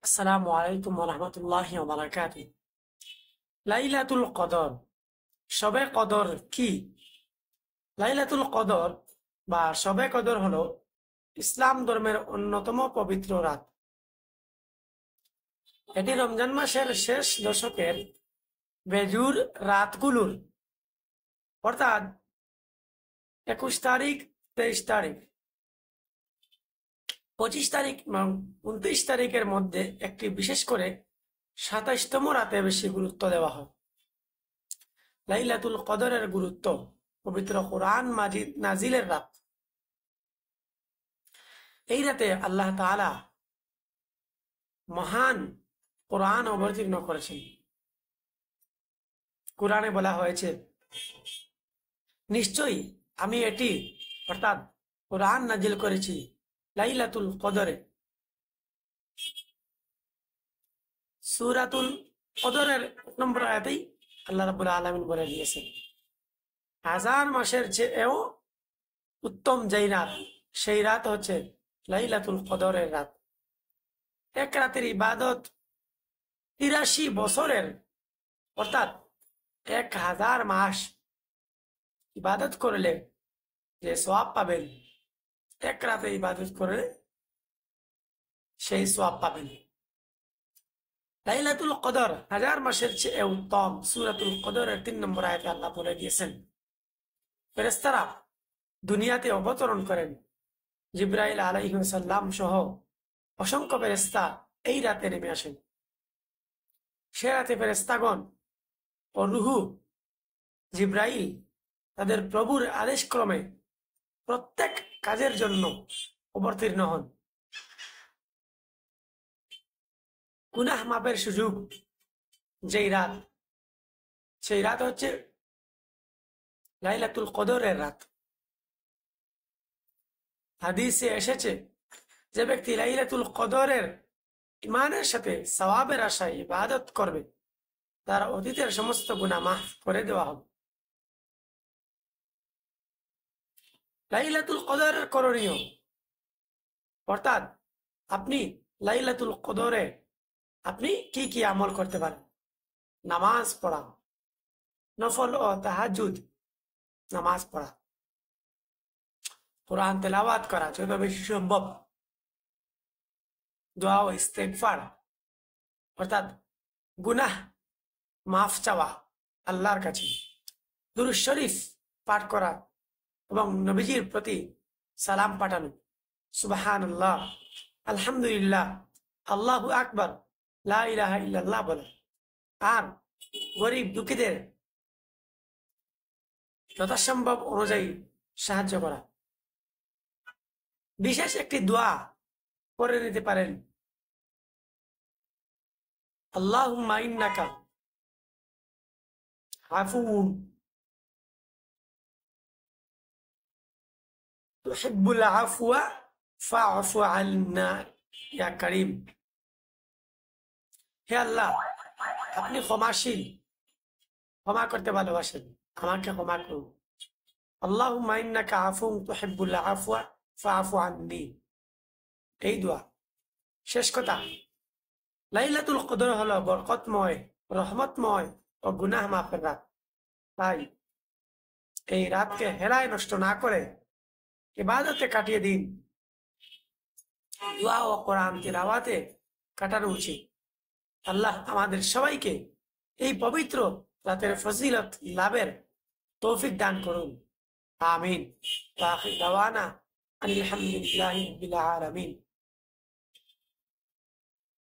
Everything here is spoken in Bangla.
আসসালামু আলাইকুম ওয়া রাহমাতুল্লাহি ওয়া বারাকাতুহু। লাইলাতুল কদর, শবে কদর কি? লাইলাতুল কদর বা শবে কদর হলো ইসলাম ধর্মের অন্যতম পবিত্র রাত। এটি রমজান মাসের শেষ দশকের বেজুর রাতগুলোর অর্থাৎ 21 তারিখ, 23 তারিখ, 25 তারিখ এবং 29 তারিখের মধ্যে একটি, বিশেষ করে 27তম রাতে বেশি গুরুত্ব দেওয়া হয়। লাইলাতুল কদরের গুরুত্ব: পবিত্র কোরআন মাজিদ নাজিলের রাত। এই রাতে আল্লাহ তাআলা মহান কোরআন অবতীর্ণ করেছেন। কোরআনে বলা হয়েছে, নিশ্চয়ই আমি এটি অর্থাৎ কোরআন নাজিল করেছি লাইলাতুল কদরে। সূরাতুল কদরের 1 নম্বর আয়াতেই আল্লাহ রাব্বুল আলামিন বলে দিয়েছেন, হাজার মাসের চেয়েও উত্তম যেই রাত, সেই রাত হচ্ছে লাইলাতুল কদরের রাত। এক রাতের ইবাদত 83 বছরের অর্থাৎ 1000 মাস ইবাদত করলে যে সওয়াব পাবেন, এক রাতে ইবাদত করলে সেই সওয়াব পাবেন। লাইলাতুল কদর হাজার মাসের চেয়ে উত্তম। সূরাতুল কদরের 3 নম্বর আয়াতে আল্লাহ বলে দিয়েছেন, ফেরেশতারা দুনিয়াতে অবতরণ করেন। জিবরাইল আলাইহিস সালাম সহ অসংখ্য ফেরেশতা এই রাতে নেমে আসেন। সে রাতে ফেরেশতাগণ ও রূহ জিবরাইল তাদের প্রভুর আদেশক্রমে প্রত্যেক কাজের জন্য অবতীর্ণ হন। গুনাহ মাপের সুযোগ যেই রাত, সেই রাত হচ্ছে লাইলাতুল কদরের রাত। হাদিসে এসেছে, যে ব্যক্তি লাইলাতুল কদরের ইমানের সাথে সওয়াবের আশায় ইবাদত করবে, তার অতীতের সমস্ত গুনাহ মাফ করে দেওয়া হবে। লাইলাতুল কদরের করণীয় অর্থাৎ আপনি লাইলাতুল কদরে আপনি কি কি আমল করতে পারেন: নামাজ পড়া, নফল ও তাহাজ্জুদ নামাজ পড়া, কোরআন তেলাওয়াত করা যত বেশি সম্ভব, দোয়া ও ইস্তেগফার অর্থাৎ গুনাহ মাফ চাওয়া আল্লাহর কাছে, দুরূদ শরীফ পাঠ করা এবং নবীজির প্রতি সালাম পাঠানো, সুবহানাল্লাহ, আলহামদুলিল্লাহ, আল্লাহু আকবার, লা ইলাহা ইল্লাল্লাহ বলা, আর গরিব দুঃখীদের যথাসম্ভব অনুযায়ী সাহায্য করা। বিশেষ একটি দোয়া করে নিতে পারেন, আল্লাহুম্মা ইন্নাকা আফুউন তুহিব্বুল আফওয়া ফা'ফু আন্না ইয়া কারীম। হে আল্লাহ, আপনি ক্ষমাশীল, ক্ষমা করতে ভালোবাসেন, আমাকে ক্ষমা করুন। আল্লাহুম্মা ইন্নাকা আফুউন তুহিব্বুল আফওয়া ফা'ফু আন্নি। এই দোয়া। শেষ কথা, লাইলাতুল কদর হলো বরকতময়, রহমতময় ও গুনাহ মাফের রাত। তাই এই রাতকে হেলায় নষ্ট না করে ইবাদতে কাটিয়ে দিন, দোয়া ও কোরআন তিলাওয়াতে কাটানো উচিত। আল্লাহ আমাদের সবাইকে এই পবিত্র রাতের ফজিলত লাভের তৌফিক দান করুন, আমিন। ওয়া আখির দাওয়ানা আলহামদুলিল্লাহি রাব্বিল আলামিন।